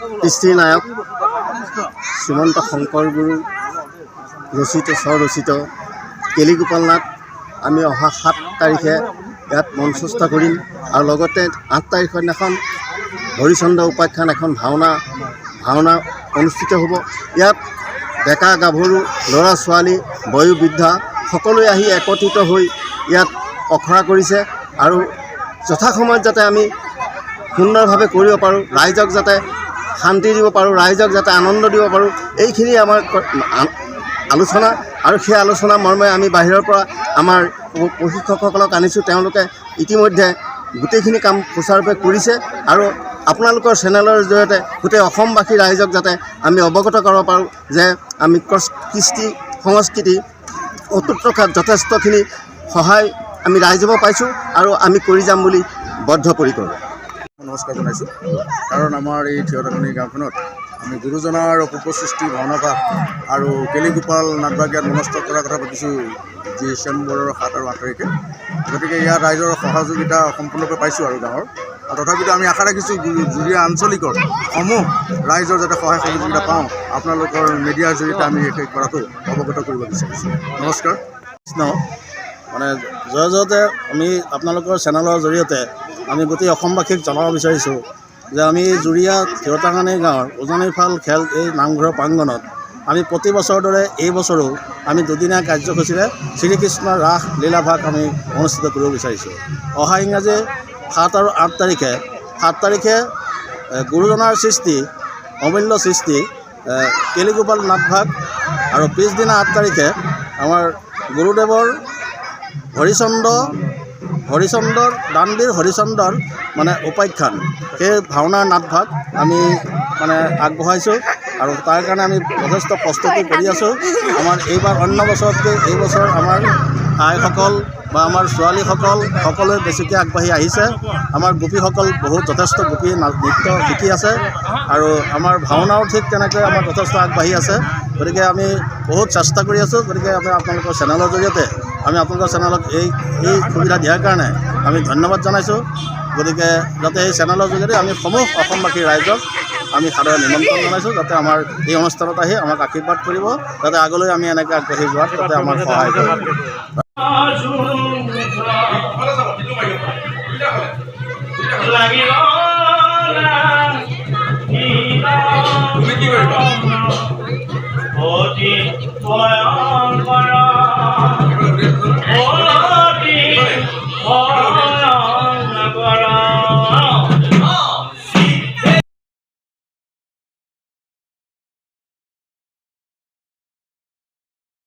কৃষ্টি নায়ক শ্ৰীমন্ত শংকৰ গুৰু ৰচিত স্বৰচিত কেলিগোপাল নাট আমি অহা 7 তাৰিখে ইয়াত মঞ্চস্থ কৰিম আৰু লগতে 8 তাৰিখৰ দিনাখন হৰিচন্দ্ৰ উপাখ্যান এখন ভাওনা অনুষ্ঠিত হ'ব। ইয়াত ডেকা গাভৰু ল'ৰা ছোৱালী বয়োবৃদ্ধা সকলোৱে আহি একত্ৰিত হৈ ইয়াত অখৰা কৰিছে আৰু যথাসময়ত যাতে আমি সুন্দৰভাৱে কৰিব পাৰোঁ, ৰাইজক যাতে শান্তি দিব পাৰোঁ, ৰাইজক যাতে আনন্দ দিব পাৰোঁ, এইখিনি আমাৰ আলোচনা। আৰু সেই আলোচনা মৰ্মে আমি বাহিৰৰ পৰা আমাৰ প্ৰশিক্ষকসকলক আনিছোঁ। তেওঁলোকে ইতিমধ্যে গোটেইখিনি কাম সুচাৰুৰূপে কৰিছে আৰু আপোনালোকৰ চেনেলৰ জৰিয়তে গোটেই অসমবাসী ৰাইজক যাতে আমি অৱগত কৰাব পাৰোঁ যে আমি কৃষ্টি সংস্কৃতি অটুট ৰখাত যথেষ্টখিনি সহায় আমি ৰাইজক পাইছোঁ আৰু আমি কৰি যাম বুলি বদ্ধপৰিকৰ। নমস্কাৰ জনাইছোঁ। কাৰণ আমাৰ এই থিয়তাকনি গাঁওখনত আমি গুৰুজনাৰ অপূৰ্ব সৃষ্টি ভাওনাভাগ আৰু কেলিগোপাল নাটভাগ ইয়াত মনস্থ কৰাৰ কথা ভাবিছোঁ ডিচেম্বৰৰ 7 আৰু 8 তাৰিখে। গতিকে ইয়াত ৰাইজৰ সহযোগিতা সম্পূৰ্ণৰূপে পাইছোঁ আৰু গাঁৱৰ। তথাপিতো আমি আশা ৰাখিছোঁ জুৰীয়া আঞ্চলিকৰ সমূহ ৰাইজৰ যাতে সহায় সহযোগিতা পাওঁ, আপোনালোকৰ মিডিয়াৰ জৰিয়তে আমি এই কৰাটো অৱগত কৰিব বিচাৰিছোঁ। নমস্কাৰ। মানে জয়তে আমি আপোনালোকৰ চেনেলৰ জৰিয়তে আমি গোটেই অসমবাসীক জনাব বিচাৰিছোঁ যে আমি জুৰীয়া থিয়তাকনি গাঁৱৰ উজনিফাল খেল এই নামঘৰৰ প্ৰাংগণত আমি প্ৰতি বছৰৰ দৰে এই বছৰো আমি দুদিনীয়া কাৰ্যসূচীৰে শ্ৰীকৃষ্ণৰ ৰাস লীলাভাগ আমি অনুষ্ঠিত কৰিব বিচাৰিছোঁ। অহা ইংৰাজী 7 আৰু 8 তাৰিখে 7 তাৰিখে গুৰুজনাৰ সৃষ্টি অমূল্য সৃষ্টি কেলিগোপাল নাটভাগ আৰু পিছদিনা 8 তাৰিখে আমাৰ গুৰুদেৱৰ হৰিচন্দ্ৰৰ দানবীৰ হৰিচন্দ্ৰৰ মানে উপাখ্যান সেই ভাওনাৰ নাটভাগ আমি মানে আগবঢ়াইছোঁ আৰু তাৰ কাৰণে আমি যথেষ্ট প্ৰস্তুতি কৰি আছোঁ। আমাৰ এইবাৰ অন্য বছৰতকৈ এই বছৰ আমাৰ আইসকল বা আমাৰ ছোৱালীসকল সকলোৱে বেছিকৈ আগবাঢ়ি আহিছে। আমাৰ গোপীসকল বহুত যথেষ্ট গোপী নৃত্য শিকি আছে আৰু আমাৰ ভাওনাও ঠিক তেনেকৈ আমাৰ যথেষ্ট আগবাঢ়ি আছে। গতিকে আমি বহুত চেষ্টা কৰি আছোঁ। গতিকে আমি আপোনালোকৰ চেনেলৰ জৰিয়তে আমি আপোনালোকৰ চেনেলক এই সুবিধা দিয়াৰ কাৰণে আমি ধন্যবাদ জনাইছোঁ। গতিকে যাতে এই চেনেলৰ যোগেদি আমি সমূহ অসমবাসী ৰাইজক আমি সাদৰে নিমন্ত্ৰণ জনাইছোঁ যাতে আমাৰ এই অনুষ্ঠানত আহি আমাক আশীৰ্বাদ কৰিব, যাতে আগলৈ আমি এনেকৈ আগবাঢ়ি যোৱাত যাতে আমাৰ সহায় কৰে।